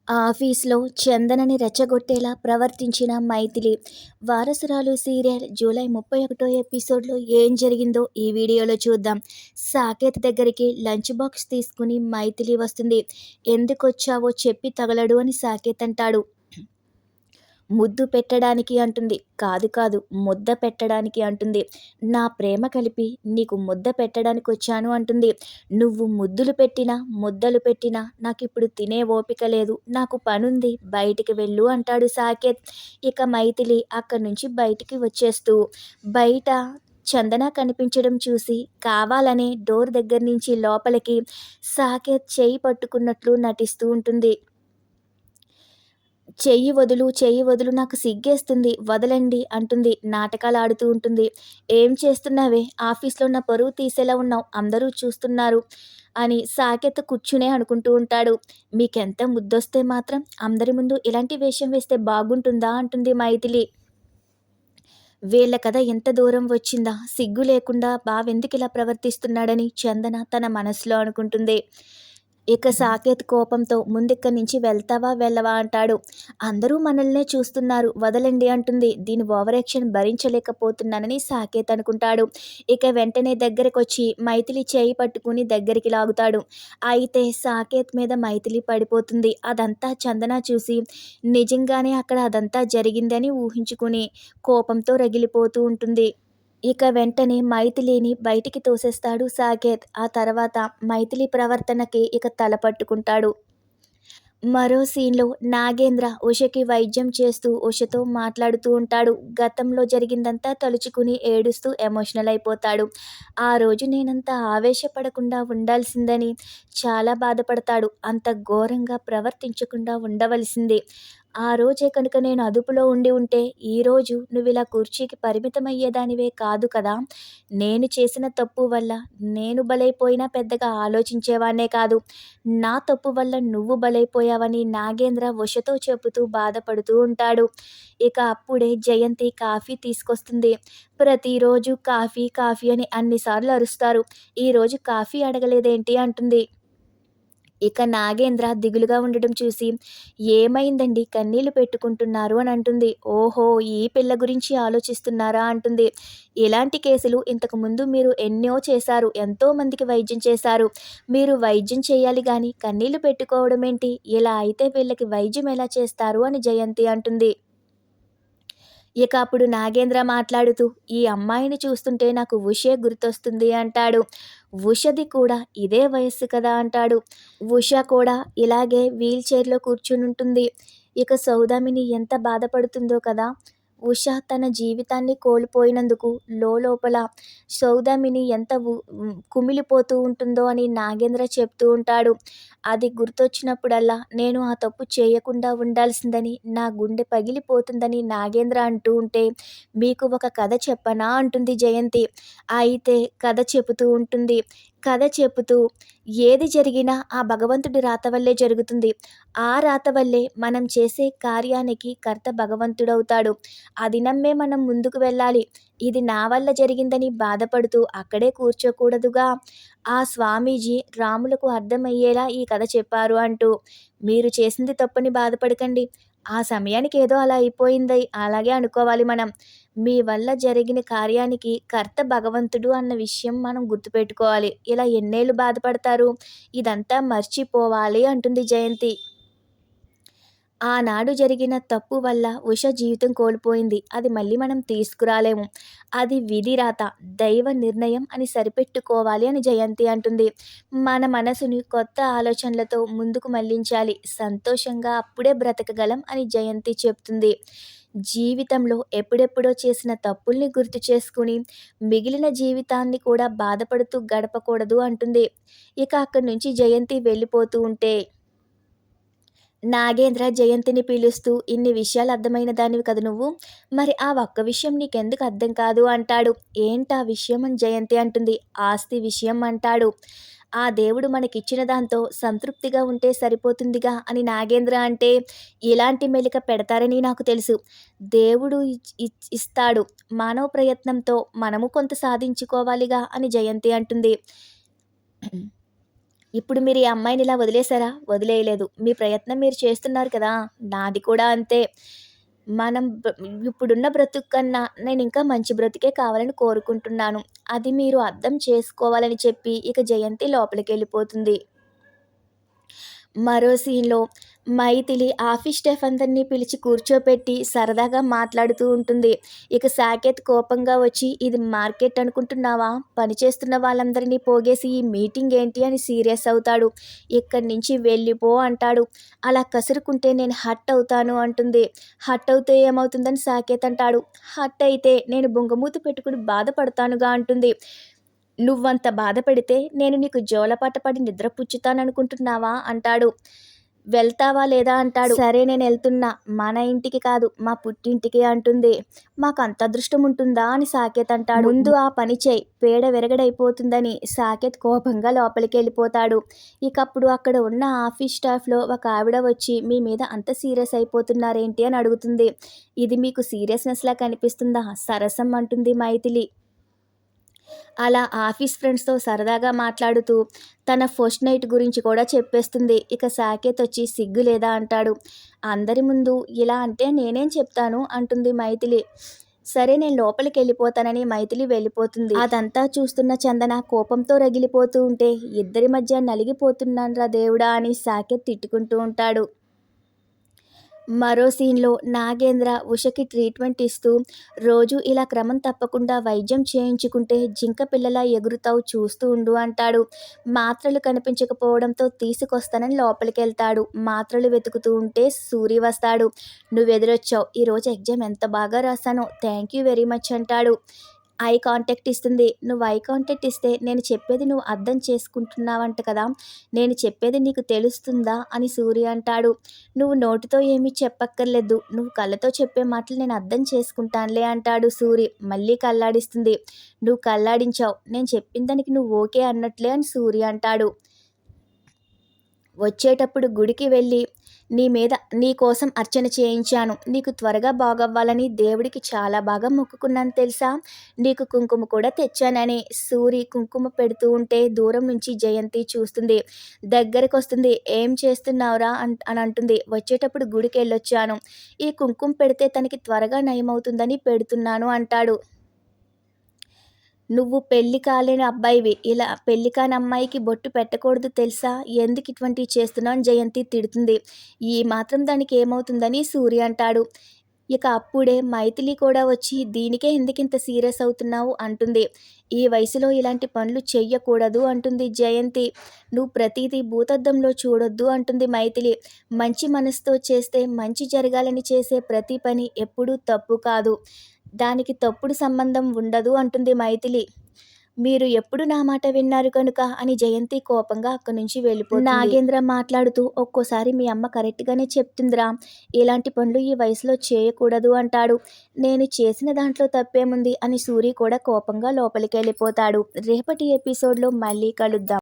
ఆఫీస్లో చందనని రెచ్చగొట్టేలా ప్రవర్తించిన Maithili. వారసురాలు serial July 31 ఎపిసోడ్లో ఏం జరిగిందో ఈ వీడియోలో చూద్దాం. సాకేత్ దగ్గరికి లంచ్ బాక్స్ తీసుకుని మైథిలి వస్తుంది. ఎందుకొచ్చావో చెప్పి తగలడు అని సాకేత్ అంటాడు. ముద్దు పెట్టడానికి అంటుంది. కాదు కాదు, ముద్ద పెట్టడానికి అంటుంది. నా ప్రేమ కలిపి నీకు ముద్ద పెట్టడానికి వచ్చాను అంటుంది. నువ్వు ముద్దులు పెట్టినా ముద్దలు పెట్టినా నాకిప్పుడు తినే ఓపిక లేదు, నాకు పనుంది, బయటికి వెళ్ళు అంటాడు సాకేత్. ఇక మైథిలి అక్కడి నుంచి బయటికి వచ్చేస్తూ బయట చందన కనిపించడం చూసి కావాలనే డోర్ దగ్గర నుంచి లోపలికి సాకేత్ చేయి పట్టుకున్నట్లు నటిస్తూ ఉంటుంది. చెయ్యి వదులు, చెయ్యి వదులు, నాకు సిగ్గేస్తుంది, వదలండి అంటుంది. నాటకాలు ఆడుతూ ఉంటుంది. ఏం చేస్తున్నావే, ఆఫీస్లో నా పరువు తీసేలా ఉన్నావు, అందరూ చూస్తున్నారు అని సాకేత్ కూర్చునే అనుకుంటూ ఉంటాడు. మీకెంత ముద్దొస్తే మాత్రం అందరి ముందు ఇలాంటి వేషం వేస్తే బాగుంటుందా అంటుంది మైథిలి. వీళ్ళ కథ ఎంత దూరం వచ్చిందా, సిగ్గు లేకుండా బావెందుకు ఇలా ప్రవర్తిస్తున్నాడని చందన తన మనసులో అనుకుంటుంది. ఇక సాకేత్ కోపంతో ముందిక్కడి నుంచి వెళ్తావా వెళ్ళవా అంటాడు. అందరూ మనల్నే చూస్తున్నారు, వదలండి అంటుంది. దీని ఓవరాక్షన్ భరించలేకపోతున్నానని సాకేత్ అనుకుంటాడు. ఇక వెంటనే దగ్గరకొచ్చి మైథిలి చేయి పట్టుకుని దగ్గరికి లాగుతాడు. అయితే సాకేత్ మీద మైథిలి పడిపోతుంది. అదంతా చందన చూసి నిజంగానే అక్కడ అదంతా జరిగిందని ఊహించుకుని కోపంతో రగిలిపోతూ ఉంటుంది. ఇక వెంటనే మైథిలిని బయటికి తోసేస్తాడు సాకేత్. ఆ తర్వాత మైథిలి ప్రవర్తనకి ఇక తల పట్టుకుంటాడు. మరో సీన్‌లో నాగేంద్ర ఉషకి వైద్యం చేస్తూ ఉషతో మాట్లాడుతూ ఉంటాడు. గతంలో జరిగిందంతా తలుచుకుని ఏడుస్తూ ఎమోషనల్ అయిపోతాడు. ఆ రోజు నేనంత ఆవేశపడకుండా ఉండాల్సిందని చాలా బాధపడతాడు. అంత ఘోరంగా ప్రవర్తించకుండా ఉండవలసింది. ఆ రోజే కనుక నేను అదుపులో ఉండి ఉంటే ఈరోజు నువ్విలా కుర్చీకి పరిమితమయ్యేదానివే కాదు కదా! నేను చేసిన తప్పు వల్ల నేను బలైపోయినా పెద్దగా ఆలోచించేవాడినే కాదు. నా తప్పు వల్ల నువ్వు బలైపోయావని నాగేంద్ర ఉషతో చెబుతూ బాధపడుతూ ఉంటాడు. ఇక అప్పుడే జయంతి కాఫీ తీసుకొస్తుంది. ప్రతిరోజు కాఫీ, కాఫీ అని అన్నిసార్లు అరుస్తారు. ఈరోజు కాఫీ అడగలేదేంటి అంటుంది. ఇక నాగేంద్ర దిగులుగా ఉండడం చూసి ఏమైందండి, కన్నీళ్లు పెట్టుకుంటున్నారు అని అంటుంది. ఓహో, ఈ పిల్ల గురించి ఆలోచిస్తున్నారా అంటుంది. ఇలాంటి కేసులు ఇంతకు ముందు మీరు ఎన్నో చేశారు, ఎంతో మందికి వైద్యం చేశారు. మీరు వైద్యం చేయాలి గాని కన్నీళ్లు పెట్టుకోవడం ఏంటి, ఇలా అయితే వీళ్ళకి వైద్యం ఎలా చేస్తారు అని జయంతి అంటుంది. ఇక అప్పుడు నాగేంద్ర మాట్లాడుతూ ఈ అమ్మాయిని చూస్తుంటే నాకు ఉషే గుర్తొస్తుంది అంటాడు. ఉషది కూడా ఇదే వయస్సు కదా అంటాడు. ఉష కూడా ఇలాగే వీల్ చైర్‌లో కూర్చునుంటుంది. ఇక సౌదామిని ఎంత బాధపడుతుందో కదా! ఉష తన జీవితాన్ని కోల్పోయినందుకు లోలోపల సౌదామిని ఎంత కుమిలిపోతూ ఉంటుందో అని నాగేంద్ర చెప్తూ ఉంటాడు. అది గుర్తొచ్చినప్పుడల్లా నేను ఆ తప్పు చేయకుండా ఉండాల్సిందని నా గుండె పగిలిపోతుందని నాగేంద్ర అంటూ ఉంటే మీకు ఒక కథ చెప్పనా అంటుంది జయంతి. అయితే కథ చెబుతూ ఉంటుంది. కథ చెబుతూ ఏది జరిగినా ఆ భగవంతుడి రాత వల్లే జరుగుతుంది. ఆ రాత వల్లే మనం చేసే కార్యానికి కర్త భగవంతుడవుతాడు. అది నమ్మే మనం ముందుకు వెళ్ళాలి. ఇది నా వల్ల జరిగిందని బాధపడుతూ అక్కడే కూర్చోకూడదుగా. ఆ స్వామీజీ రాములకు అర్థమయ్యేలా ఈ కథ చెప్పారు అంటూ. మీరు చేసింది తప్పని బాధపడకండి. ఆ సమయానికి ఏదో అలా అయిపోయింది, అలాగే అనుకోవాలి మనం. మీ వల్ల జరిగిన కార్యానికి కర్త భగవంతుడు అన్న విషయం మనం గుర్తుపెట్టుకోవాలి. ఇలా ఎన్నేళ్ళు బాధపడతారు? ఇదంతా మర్చిపోవాలి అంటుంది జయంతి. ఆనాడు జరిగిన తప్పు వల్ల ఉష జీవితం కోల్పోయింది. అది మళ్ళీ మనం తీసుకురాలేము. అది విధి రాత, దైవ నిర్ణయం అని సరిపెట్టుకోవాలి అని జయంతి అంటుంది. మన మనసుని కొత్త ఆలోచనలతో ముందుకు మళ్లించాలి. సంతోషంగా అప్పుడే బ్రతకగలం అని జయంతి చెప్తుంది. జీవితంలో ఎప్పుడెప్పుడో చేసిన తప్పుల్ని గుర్తు చేసుకుని మిగిలిన జీవితాన్ని కూడా బాధపడుతూ గడపకూడదు అంటుంది. ఇక అక్కడి నుంచి జయంతి వెళ్ళిపోతూ ఉంటే నాగేంద్ర జయంతిని పిలుస్తూ ఇన్ని విషయాలు అర్థమైన దానివి కదా నువ్వు, మరి ఆ ఒక్క విషయం నీకెందుకు అర్థం కాదు అంటాడు. ఏంటా విషయం అని జయంతి అంటుంది. ఆస్తి విషయం అంటాడు. ఆ దేవుడు మనకిచ్చిన దాంతో సంతృప్తిగా ఉంటే సరిపోతుందిగా అని నాగేంద్ర అంటే ఇలాంటి మెలిక పెడతారని నాకు తెలుసు. దేవుడు ఇస్తాడు, మానవ ప్రయత్నంతో మనము కొంత సాధించుకోవాలిగా అని జయంతి అంటుంది. ఇప్పుడు మీరు ఈ అమ్మాయిని ఇలా వదిలేసారా? వదిలేయలేదు. మీ ప్రయత్నం మీరు చేస్తున్నారు కదా! నాది కూడా అంతే. మనం ఇప్పుడున్న బ్రతుకు కన్నా నేనింకా మంచి బ్రతుకే కావాలని కోరుకుంటున్నాను. అది మీరు అర్థం చేసుకోవాలని చెప్పి ఇక జయంతి లోపలికెళ్ళిపోతుంది. మరో సీన్‌లో మైథిలి ఆఫీస్ స్టాఫ్ అందరిని పిలిచి కూర్చోపెట్టి సరదాగా మాట్లాడుతూ ఉంటుంది. ఇక సాకేత్ కోపంగా వచ్చి, "ఇది మార్కెట్ అనుకుంటున్నావా? పనిచేస్తున్న వాళ్ళందరినీ పోగేసి ఈ మీటింగ్ ఏంటి?" అని సీరియస్ అవుతాడు. "ఇక్కడి నుంచి వెళ్ళిపో" అంటాడు. "అలా కసురుకుంటే నేను హర్ట్ అవుతాను" అంటుంది. "హర్ట్ అవుతే ఏమవుతుందని?" సాకేత్ అంటాడు. "హర్ట్ అయితే నేను బుంగమూతి పెట్టుకుని బాధపడతానుగా" అంటుంది. "నువ్వంత బాధపెడితే నేను నీకు జోలపాట పడి నిద్రపుచ్చుతాననుకుంటున్నావా?" అంటాడు. "వెళ్తావా లేదా?" అంటాడు. "సరే నేనెళ్తున్నా. మన ఇంటికి కాదు మా పుట్టింటికి" అంటుంది. "మాకంత అదృష్టం ఉంటుందా?" అని సాకేత్ అంటాడు. "ముందు ఆ పని చెయ్. పేడ విరగడైపోతుందని" సాకేత్ కోపంగా లోపలికెళ్ళిపోతాడు. ఇకప్పుడు అక్కడ ఉన్న ఆఫీస్ స్టాఫ్‌లో ఒక ఆవిడ వచ్చి, "మీ మీద అంత సీరియస్ అయిపోతున్నారేంటి?" అని అడుగుతుంది. "ఇది మీకు సీరియస్‌నెస్‌లా కనిపిస్తుందా? సరసం" అంటుంది మైథిలి. అలా ఆఫీస్ ఫ్రెండ్స్‌తో సరదాగా మాట్లాడుతూ తన ఫస్ట్ నైట్ గురించి కూడా చెప్పేస్తుంది. ఇక సాకేత్ వచ్చి "సిగ్గు లేదా?" అంటాడు. "అందరి ముందు ఇలా అంటే నేనేం చెప్తాను" అంటుంది మైథిలి. "సరే నేను లోపలికెళ్ళిపోతానని" మైథిలి వెళ్ళిపోతుంది. అదంతా చూస్తున్న చందన కోపంతో రగిలిపోతూ ఉంటే, "ఇద్దరి మధ్య నలిగిపోతున్నానురా దేవుడా" అని సాకేత్ తిట్టుకుంటూ ఉంటాడు. మరో సీన్‌లో నాగేంద్ర ఉషకి ట్రీట్మెంట్ ఇస్తూ, "రోజూ ఇలా క్రమం తప్పకుండా వైద్యం చేయించుకుంటే జింక పిల్లలా ఎగురుతావు చూస్తూ ఉండు" అంటాడు. మాత్రలు కనిపించకపోవడంతో తీసుకొస్తానని లోపలికెళ్తాడు. మాత్రలు వెతుకుతూ ఉంటే సూరి వస్తాడు. "నువ్వెదురొచ్చావు. ఈరోజు ఎగ్జామ్ ఎంత బాగా రాశానో థాంక్యూ వెరీ మచ్" అంటాడు. ఐ కాంటాక్ట్ ఇస్తుంది. "నువ్వు ఐ కాంటాక్ట్ ఇస్తే నేను చెప్పేది నువ్వు అర్థం చేసుకుంటున్నావంట కదా! నేను చెప్పేది నీకు తెలుస్తుందా?" అని సూరి అంటాడు. "నువ్వు నోటితో ఏమీ చెప్పక్కర్లేదు. నువ్వు కళ్ళతో చెప్పే మాటలు నేను అర్థం చేసుకుంటానులే" అంటాడు సూరి. మళ్ళీ కళ్ళాడిస్తుంది. "నువ్వు కళ్ళాడించావు. నేను చెప్పిన దానికి నువ్వు ఓకే అన్నట్లే" అని సూరి అంటాడు. "వచ్చేటప్పుడు గుడికి వెళ్ళి నీ కోసం అర్చన చేయించాను. నీకు త్వరగా బాగవ్వాలని దేవుడికి చాలా బాగా మొక్కుకున్నాను తెలుసా? నీకు కుంకుమ కూడా తెచ్చానని" సూరి కుంకుమ పెడుతూ ఉంటే దూరం నుంచి జయంతి చూస్తుంది. దగ్గరకొస్తుంది. "ఏం చేస్తున్నావురా" అని అంటుంది. "వచ్చేటప్పుడు గుడికెళ్ళొచ్చాను. ఈ కుంకుమ పెడితే తనకి త్వరగా నయమవుతుందని పెడుతున్నాను" అంటాడు. "నువ్వు పెళ్లి కాలేని అబ్బాయివి. ఇలా పెళ్లి కాని అమ్మాయికి బొట్టు పెట్టకూడదు తెలుసా? ఎందుకు ఇటువంటివి చేస్తున్నావు" అని జయంతి తిడుతుంది. "ఈ మాత్రం దానికి ఏమవుతుందని" సూరి అంటాడు. ఇక అప్పుడే మైథిలి కూడా వచ్చి, "దీనికే ఎందుకింత సీరియస్ అవుతున్నావు" అంటుంది. "ఈ వయసులో ఇలాంటి పనులు చెయ్యకూడదు" అంటుంది జయంతి. "నువ్వు ప్రతీదీ భూతద్దంలో చూడొద్దు" అంటుంది మైథిలి. "మంచి మనసుతో చేస్తే మంచి జరగాలని చేసే ప్రతి పని ఎప్పుడూ తప్పు కాదు. దానికి తప్పుడు సంబంధం ఉండదు" అంటుంది మైథిలి. "మీరు ఎప్పుడు నా మాట విన్నారు కనుక" అని జయంతి కోపంగా అక్కడి నుంచి వెళ్ళిపోతుంది. నాగేంద్ర మాట్లాడుతూ, "ఒక్కోసారి మీ అమ్మ కరెక్ట్‌గానే చెప్తుందిరా. ఇలాంటి పనులు ఈ వయసులో చేయకూడదు" అంటాడు. "నేను చేసిన దాంట్లో తప్పేముంది" అని సూరి కూడా కోపంగా లోపలికెళ్ళిపోతాడు. రేపటి ఎపిసోడ్‌లో మళ్ళీ కలుద్దాం.